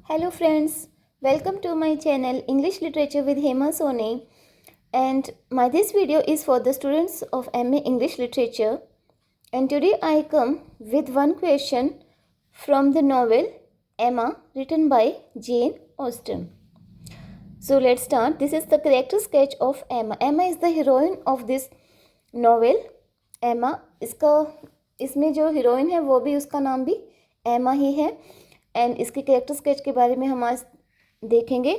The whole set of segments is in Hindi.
Hello friends, welcome to my channel English Literature with Hema Sone, and this video is for the students of MA English Literature, and today I come with one question from the novel Emma written by Jane Austen. So let's start. This is the character sketch of Emma. Emma is the heroine of this novel. Emma, इसमें जो हीरोइन है वो भी उसका नाम भी एमा ही है एंड इसके कैरेक्टर स्केच के बारे में हम आज देखेंगे.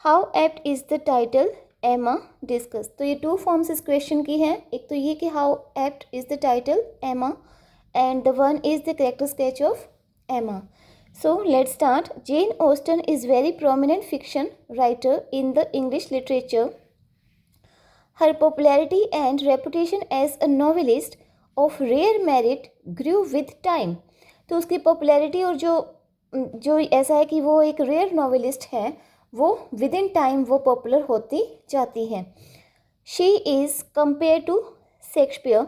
How apt is the title एमा डिस्कस. तो ये टू फॉर्म्स इस क्वेश्चन की हैं. एक तो ये कि how apt is the title Emma and the one is the character sketch of Emma. So let's start. Jane Austen is very prominent fiction writer in the English literature. Her popularity and reputation as a novelist of rare merit grew with time. तो उसकी पॉपुलैरिटी और जो ऐसा है कि वो एक रेयर नॉवेलिस्ट है, वो विद इन टाइम वो पॉपुलर होती जाती है. She is compare to Shakespeare.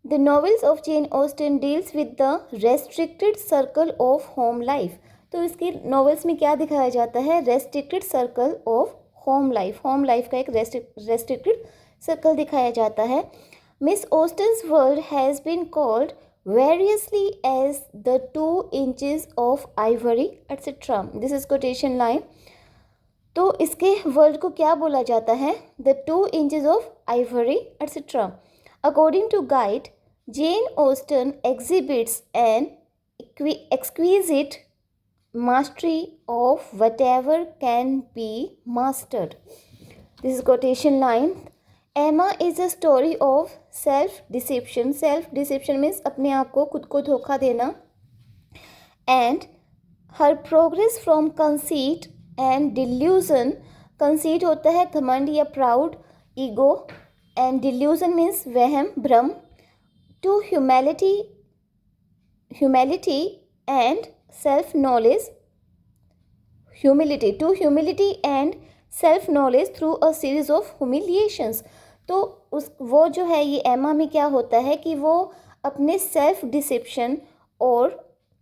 The novels of Jane Austen deals with the restricted circle of home life. तो इसकी नॉवेल्स में क्या दिखाया जाता है? Restricted circle of home life. Home life का एक रेस्ट्रिक्टेड सर्कल दिखाया जाता है. Miss Austen's world has been called variously as the 2 inches of ivory etc. This is quotation line. तो इसके वर्ल्ड को क्या बोला जाता है? The 2 inches of ivory etc. According to Guide, Jane Austen exhibits an exquisite mastery of whatever can be mastered. This is quotation line. Emma is a story of self-deception. Self-deception means अपने आप को खुद को धोखा देना. And her progress from conceit and delusion. Conceit होता है घमंड या proud, ego. And delusion means वहम, भ्रम. To humility and self-knowledge. To humility and self-knowledge through a series of humiliations. तो वो जो है ये एमा में क्या होता है कि वो अपने सेल्फ डिसेप्शन और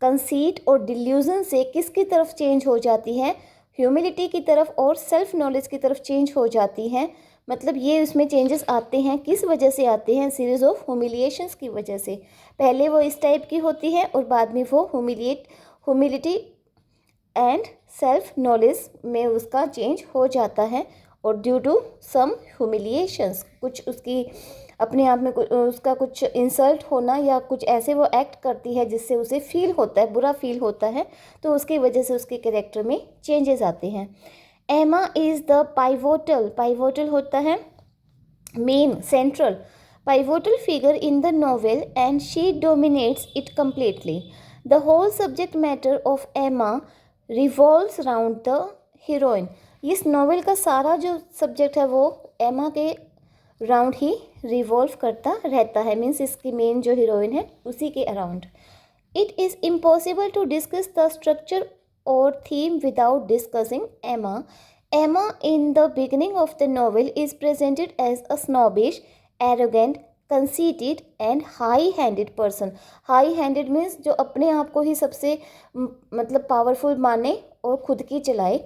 कंसीट और डिल्यूजन से किसकी तरफ चेंज हो जाती है? ह्यूमिलिटी की तरफ और सेल्फ नॉलेज की तरफ चेंज हो जाती है. मतलब ये उसमें चेंजेस आते हैं. किस वजह से आते हैं? सीरीज़ ऑफ ह्यूमिलिएशंस की वजह से. पहले वो इस टाइप की होती है और बाद में वो ह्यूमिलिटी एंड सेल्फ नॉलेज में उसका चेंज हो जाता है. और ड्यू टू सम ह्यूमिलिएशंस, कुछ उसकी अपने आप में उसका कुछ इंसल्ट होना या कुछ ऐसे वो एक्ट करती है जिससे उसे फील होता है, बुरा फील होता है, तो उसकी वजह से उसके कैरेक्टर में चेंजेस आते हैं. एमा इज़ द पाइवोटल होता है main, central, pivotal figure in the novel and she dominates it completely. The whole subject matter of Emma revolves around the heroine. इस नॉवेल का सारा जो सब्जेक्ट है वो एमा के राउंड ही रिवॉल्व करता रहता है. मीन्स इसकी मेन जो हीरोइन है उसी के around. It is impossible to discuss the structure और theme without discussing Emma. Emma in the beginning of the novel is presented as a snobbish, arrogant, conceited and high-handed person. High-handed means जो अपने आप को ही सबसे मतलब पावरफुल माने और खुद की चलाए.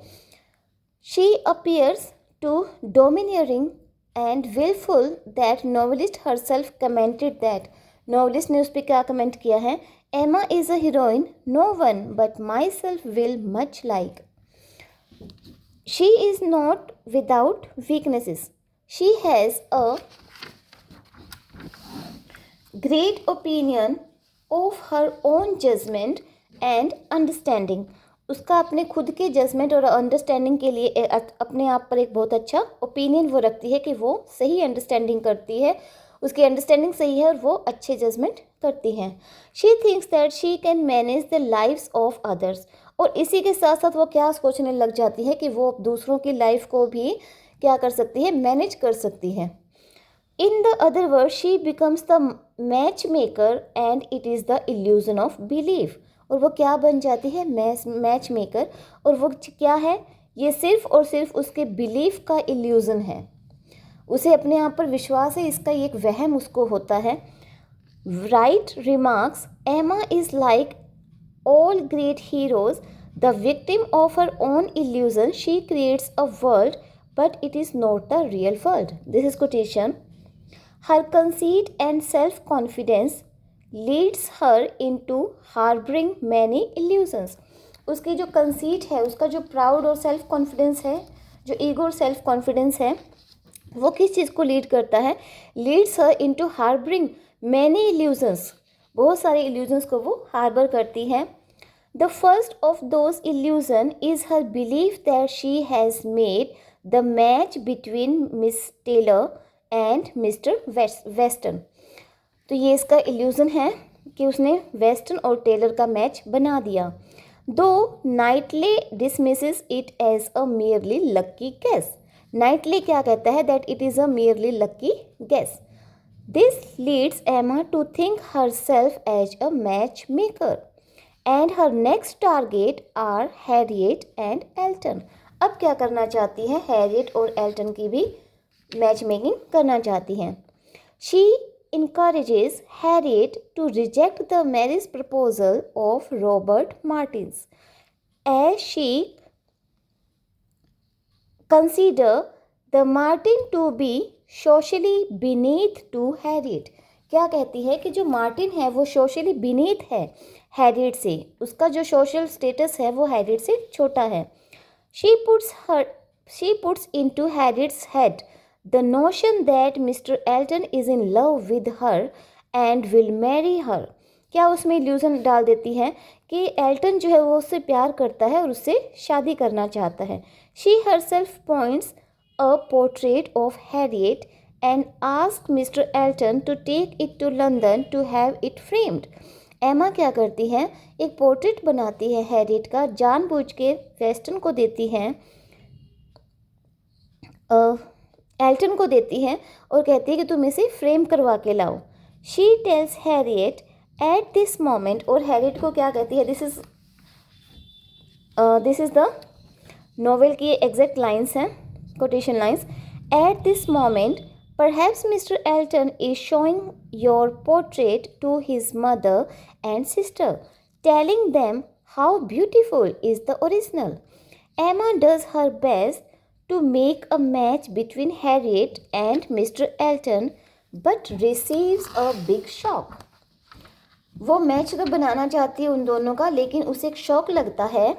She appears to domineering and willful that novelist herself commented that. novelist ने उस पर क्या कमेंट किया है? Emma is a heroine no one but myself will much like. She is not without weaknesses. She has a great opinion of her own judgment and understanding. उसका अपने खुद के जजमेंट और अंडरस्टैंडिंग के लिए अपने आप पर एक बहुत अच्छा ओपिनियन वो रखती है कि वो सही अंडरस्टैंडिंग करती है, उसकी अंडरस्टैंडिंग सही है और वो अच्छे जजमेंट करती हैं. She thinks that she can manage the lives of others. और इसी के साथ साथ वो क्या सोचने लग जाती है कि वो दूसरों की लाइफ को भी क्या कर सकती है? मैनेज कर सकती है. In the other word she becomes the match maker and it is the illusion of belief. और वो क्या बन जाती है? Match maker. और वो क्या है? ये सिर्फ और सिर्फ उसके बिलीफ का इल्यूजन है. उसे अपने आप पर विश्वास है, इसका एक वहम उसको होता है. राइट रिमार्क्स एमा is like all great heroes The victim of her own illusion, she creates a world, but it is not the real world. This is quotation. Her conceit and self-confidence leads her into harboring many illusions. उसकी जो कंसीट है, उसका जो प्राउड और सेल्फ कॉन्फिडेंस है, जो ईगो और सेल्फ कॉन्फिडेंस है, वो किस चीज़ को लीड करता है? Leads her into harbouring many illusions, बहुत सारे इल्यूजन्स को वो हार्बर करती है. The first of those illusion is her belief that she has made the match between Miss Taylor and Mister Weston. तो ये इसका इल्यूज़न है कि उसने वेस्टर्न और टेलर का मैच बना दिया. दो Knightley dismisses it as a merely lucky guess. Knightley क्या कहता है? That it is a merely lucky guess. This leads Emma to think herself as a match maker and her next target are Harriet and Elton. अब क्या करना चाहती है? हैरियट और एल्टन की भी मैच मेकिंग करना चाहती हैं. She encourages Harriet to reject the marriage proposal of Robert Martins, as she considered the Martin to be socially beneath to Harriet. क्या कहती है कि जो मार्टिन है वो सोशली बीनीथ है हैरियट से, उसका जो सोशल स्टेटस है वो हैरियट से छोटा है. She puts into Harriet's head the notion that Mr. Elton is in love with her and will marry her. क्या उसमें इल्यूजन डाल देती है कि एल्टन जो है वो उससे प्यार करता है और उससे शादी करना चाहता है. She herself points a portrait of Harriet and asks Mr. Elton to take it to London to have it framed. एमा क्या करती है? एक पोर्ट्रेट बनाती है हैरियट का, जानबूझ के वेस्टर्न को देती है, एल्टन को देती है और कहती है कि तुम इसे फ्रेम करवा के लाओ. She tells Harriet at this moment, और हैरियट को क्या कहती है? दिस इज़ द नॉवेल की एग्जैक्ट लाइन्स हैं, quotation lines. At this moment perhaps Mr Elton is showing your portrait to his mother and sister, telling them how beautiful is the original. Emma does her best to make a match between Harriet and Mr. Elton, but receives a big shock. वो मैच तो बनाना चाहती है उन दोनों का, लेकिन उसे एक शॉक लगता है.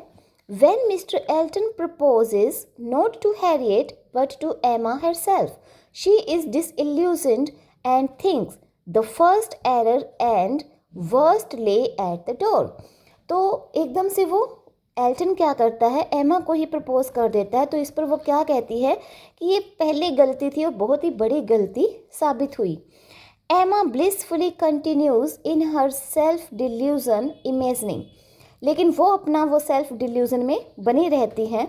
When Mr. Elton proposes not to Harriet but to Emma herself, she is disillusioned and thinks the first error and worst lay at the door. तो एकदम से वो एल्टन क्या करता है? एमा को ही प्रपोज कर देता है. तो इस पर वो क्या कहती है कि ये पहली गलती थी और बहुत ही बड़ी गलती साबित हुई. एमा blissfully continues in her self delusion imagining, लेकिन वो अपना वो सेल्फ डिल्यूजन में बनी रहती है,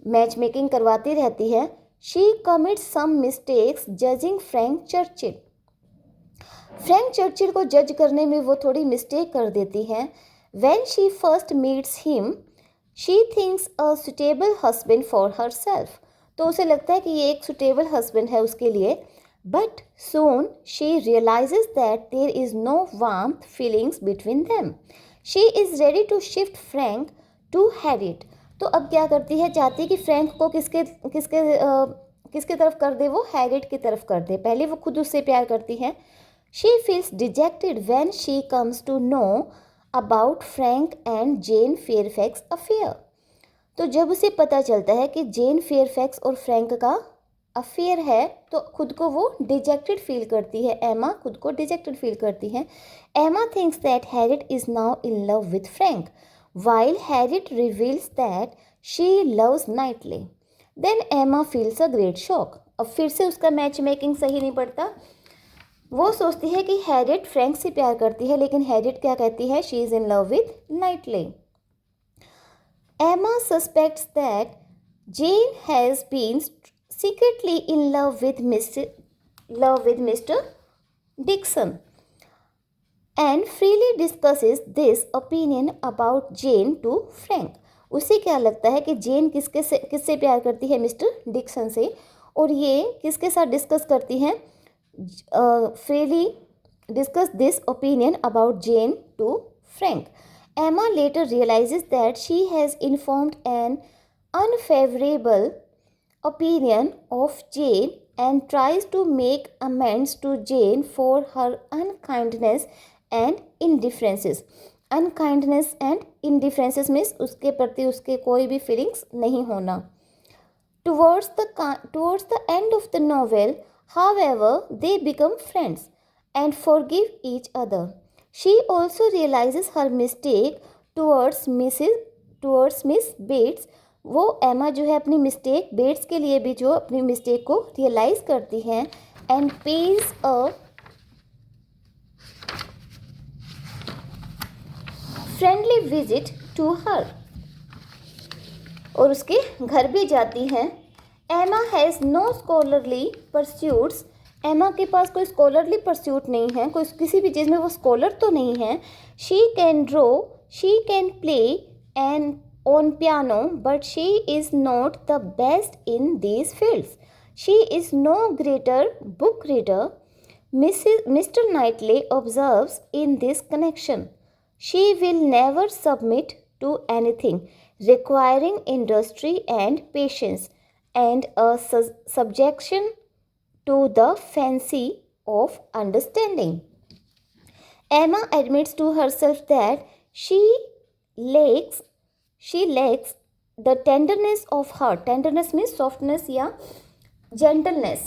मैच मेकिंग करवाती रहती है. She commits some mistakes judging Frank Churchill. Frank Churchill को जज करने में वो थोड़ी मिस्टेक कर देती हैं. When she first meets him, she thinks a suitable husband for herself. तो उसे लगता है कि ये एक suitable husband है उसके लिए. But soon she realizes that there is no warmth feelings between them. She is ready to shift Frank to Harriet. तो अब क्या करती है? चाहती है कि फ्रैंक को किसके तरफ कर दे? वो हैरियट की तरफ कर दे. पहले वो खुद उससे प्यार करती है. She feels dejected when she comes to know about Frank and Jane Fairfax affair. तो जब उसे पता चलता है कि जेन फेयरफैक्स और फ्रैंक का अफेयर है तो खुद को वो डिजेक्टेड फील करती है. एमा खुद को डिजेक्टेड फील करती है. Emma thinks that Harriet is now in love with Frank while Harriet reveals that she loves Knightley. Then Emma feels a great shock. अब फिर से उसका मैच मेकिंग सही नहीं पड़ता. वो सोचती है कि हैरियट फ्रैंक से प्यार करती है, लेकिन हैरियट क्या कहती है? She is in love with Knightley. Emma suspects that Jane has been secretly in love with Mr Dixon and freely discusses this opinion about Jane to Frank. उसे क्या लगता है कि जेन किससे प्यार करती है? मिस्टर डिक्सन से. और ये किसके साथ डिस्कस करती हैं? freely discuss this opinion about Jane to Frank. Emma later realizes that she has informed an unfavorable opinion of Jane and tries to make amends to Jane for her unkindness and indifferences. Unkindness and indifferences means उसके प्रति उसके कोई भी feelings नहीं होना. Towards the end of the novel, however, they become friends and forgive each other. She also realizes her mistake towards Miss Bates. वो एमा जो है अपनी मिस्टेक बेट्स के लिए भी जो अपनी मिस्टेक को रियलाइज करती हैं and pays a friendly visit to her, और उसके घर भी जाती हैं. एमा हैज़ नो स्कॉलरली परस्यूट्स. एमा के पास कोई स्कॉलरली परस्यूट नहीं है, कोई किसी भी चीज़ में वो स्कॉलर तो नहीं है. She can draw, she can play and on piano, but she is not the best in these fields. She is no greater book reader. Mr. Knightley observes in this connection. She will never submit to anything requiring industry and patience and a subjection to the fancy of understanding. Emma admits to herself that she lacks the tenderness of heart. Tenderness means softness या gentleness.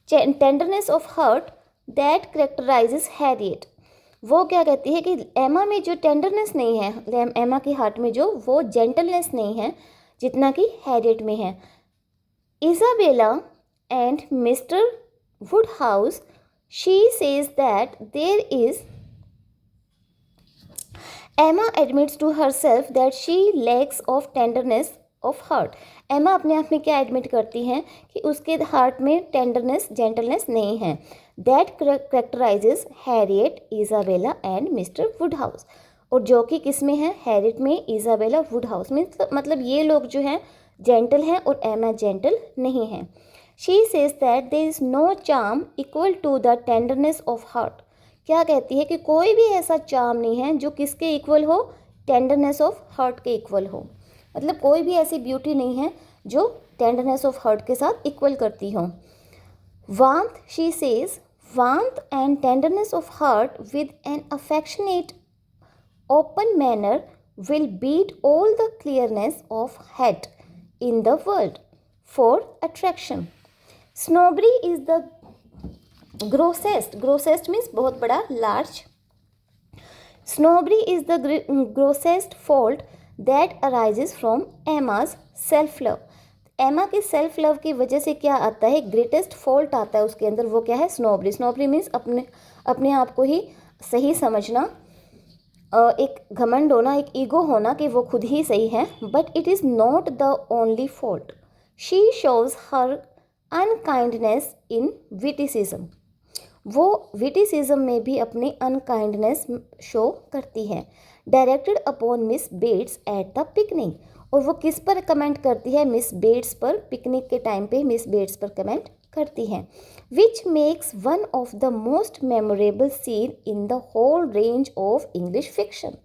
Tenderness of heart that characterizes Harriet. वो क्या कहती है कि एमा में जो टेंडरनेस नहीं है, एमा की हार्ट में जो वो जेंटलनेस नहीं है जितना कि हैरियट में है. Isabella and Mr Woodhouse, she says that there is. Emma admits to herself that she lacks of tenderness of heart. Emma अपने आप में क्या एडमिट करती हैं कि उसके हार्ट में टेंडरनेस जेंटलनेस नहीं है. That characterizes Harriet, Isabella and Mr. Woodhouse. और जो कि किस में है, हैरियट में, इजाबेला, वुडहाउस में. मतलब ये लोग जो हैं जेंटल हैं और एमा जेंटल नहीं है. She says that there is no charm equal to the tenderness of heart. क्या कहती है कि कोई भी ऐसा चार्म नहीं है जो किसके इक्वल हो, टेंडरनेस ऑफ हार्ट के इक्वल हो. मतलब कोई भी ऐसी ब्यूटी नहीं है जो टेंडरनेस ऑफ हार्ट के साथ इक्वल करती हो. Warmth, she says, warmth and tenderness of heart with an affectionate open manner will beat all the clearness of head in the world for attraction. Snobbery is the grossest means बहुत बड़ा, large. Snobbery is the grossest fault that arises from Emma's self-love. एमा के सेल्फ लव की वजह से क्या आता है, ग्रेटेस्ट फॉल्ट आता है उसके अंदर, वो क्या है, स्नोबरी. स्नोबरी मीन्स अपने आप को ही सही समझना, एक घमंड होना, एक ईगो होना कि वो खुद ही सही है. But it is not the only fault. She shows her unkindness in witticism. वो विटिसिज्म में भी अपनी अनकाइंडनेस शो करती है. Directed upon miss Bates at the picnic. और वो किस पर कमेंट करती है, मिस बेट्स पर. पिकनिक के टाइम पे मिस बेट्स पर कमेंट करती हैं. Which makes one of the most memorable scene in the whole range of English fiction.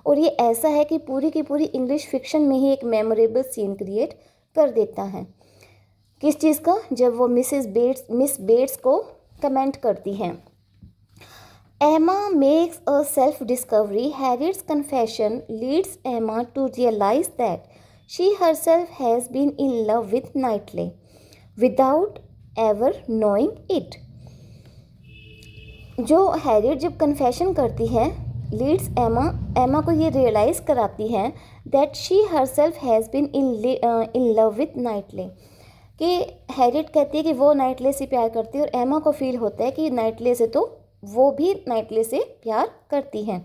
और ये ऐसा है कि पूरी की पूरी इंग्लिश फिक्शन में ही एक मेमोरेबल सीन क्रिएट कर देता है. किस चीज़ का, जब वो मिस बेट्स को कमेंट करती हैं. Emma makes a self discovery. Harriet's confession leads Emma to realize that she herself has been in love with Knightley without ever knowing it. जो हैरियट जब कन्फेशन करती है, लीड्स एमा को ये रियलाइज़ कराती हैं that she herself has been in love with Knightley. कि हैरियट कहती है कि वो नाइटले से प्यार करती है, और एमा को फील होता है कि नाइटले से तो वो भी नाइटले से प्यार करती हैं.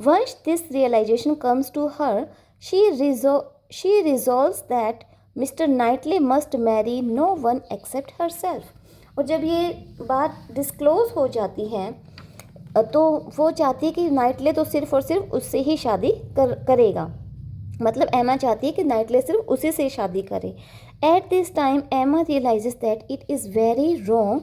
Once this realization comes to her, she resolves that mister Knightley must marry no one except herself. और जब ये बात डिस्क्लोज हो जाती है तो वो चाहती है कि नाइटले तो सिर्फ और सिर्फ उससे ही शादी करेगा. मतलब एमा चाहती है कि नाइटले सिर्फ उसी से शादी करे. At this time, Emma realizes that it is very wrong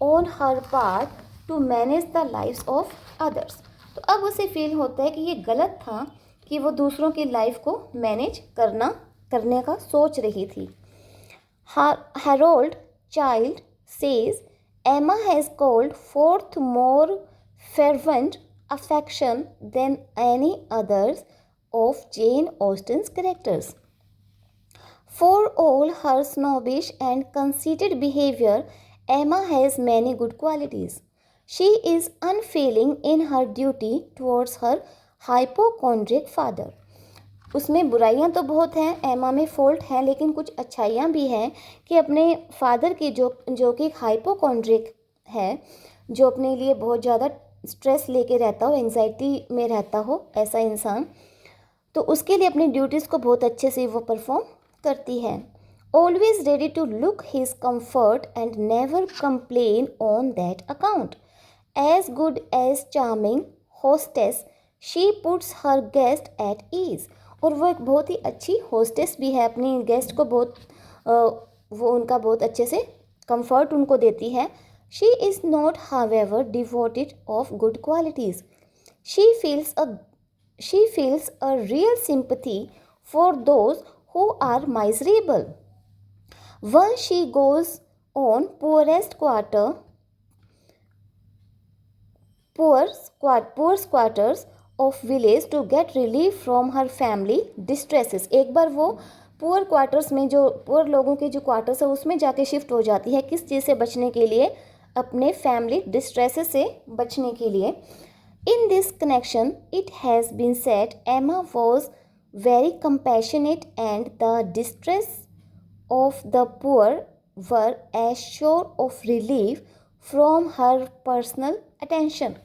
on her part to manage the lives of others. तो अब उसे फील होता है कि ये गलत था कि वो दूसरों की लाइफ को मैनेज करने का सोच रही थी। Harold Child says Emma has called forth more fervent affection than any others of Jane Austen's characters. For all her snobbish and conceited behavior, Emma has many good qualities. She is unfailing in her duty towards her hypochondriac father. उसमें बुराइयां तो बहुत हैं, एमा में फॉल्ट हैं, लेकिन कुछ अच्छाइयां भी हैं कि अपने फादर की जो कि हाइपोकॉन्ड्रिक है, जो अपने लिए बहुत ज़्यादा स्ट्रेस लेके रहता हो, एंजाइटी में रहता हो ऐसा इंसान, तो उसके लिए अपनी ड्यूटीज़ को बहुत अच्छे से वो परफॉर्म करती है। Always ready to look his comfort and never complain on that account. As good as charming hostess she puts her guest at ease. और वो एक बहुत ही अच्छी होस्टेस भी है, अपनी गेस्ट को वो उनका बहुत अच्छे से कंफर्ट उनको देती है। She is not however devoted of good qualities. She feels a real sympathy for those who are miserable. Once she goes on poor squatters of village to get relief from her family distresses. एक बार वो पुअर क्वार्टर्स में, जो पुअर लोगों के जो क्वार्टर्स है उसमें जाके शिफ्ट हो जाती है। किस चीज़ से बचने के लिए? अपने फैमिली डिस्ट्रेसेस से बचने के लिए। In this connection, it has been said Emma was very compassionate and the distress of the poor were as sure of relief from her personal attention.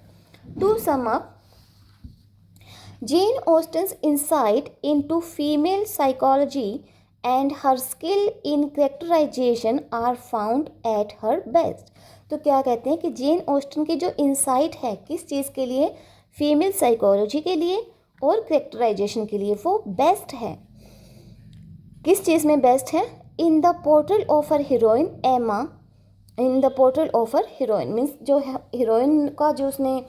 To sum up, Jane Austen's insight into female psychology and her skill in characterization are found at her best. तो क्या कहते हैं कि जेन ऑस्टन की जो इंसाइट है किस चीज़ के लिए? फीमेल साइकोलॉजी के लिए और कैरेक्टराइजेशन के लिए वो बेस्ट है। किस चीज़ में बेस्ट है? In the portrait of her heroine Emma, in the portrait of her heroine means जो हीरोइन का जो उसने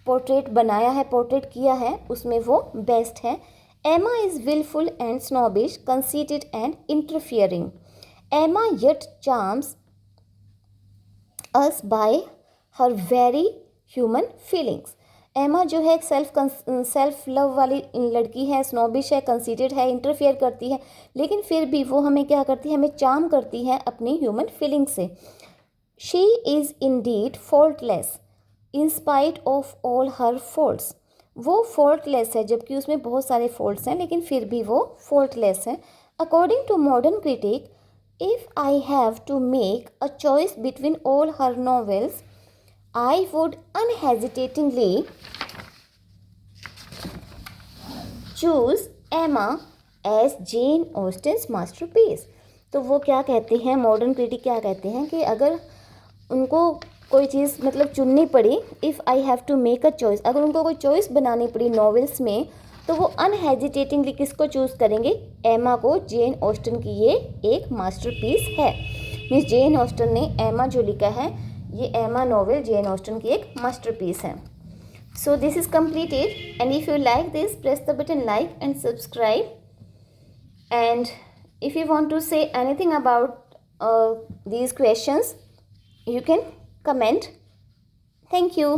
पोर्ट्रेट बनाया है, पोर्ट्रेट किया है, उसमें वो बेस्ट है। Emma is wilful and snobbish, conceited and interfering. Emma yet charms us by her very human feelings. एमा जो है एक सेल्फ लव वाली लड़की है, स्नोबिश है, कंसीटेड है, इंटरफेयर करती है, लेकिन फिर भी वो हमें क्या करती है? हमें चार्म करती है अपनी ह्यूमन फीलिंग से। She is Indeed faultless in spite of all her faults. वो फॉल्टलेस है जबकि उसमें बहुत सारे फॉल्ट्स हैं, लेकिन फिर भी वो फॉल्टलेस है। According to modern critic, if I have to make a choice between all her novels, I would unhesitatingly choose Emma as Jane Austen's masterpiece. तो वो क्या कहते हैं, मॉडर्न क्रिटिक क्या कहते हैं कि अगर उनको कोई चीज़ मतलब चुननी पड़ी, if I have to make a choice, अगर उनको कोई चॉइस बनानी पड़ी नॉवेल्स में, तो वो अनहेजिटेटिंगली किसको चूज़ करेंगे? एमा को। जेन ऑस्टन की ये एक मास्टरपीस है। मीन्स जेन ऑस्टन ने एमा जो लिखा है, ये एमा नॉवेल जेन ऑस्टन की एक मास्टरपीस है। So this is completed, and if you like this, press the button like and subscribe, and if you want to say anything about these questions, you can comment. Thank you.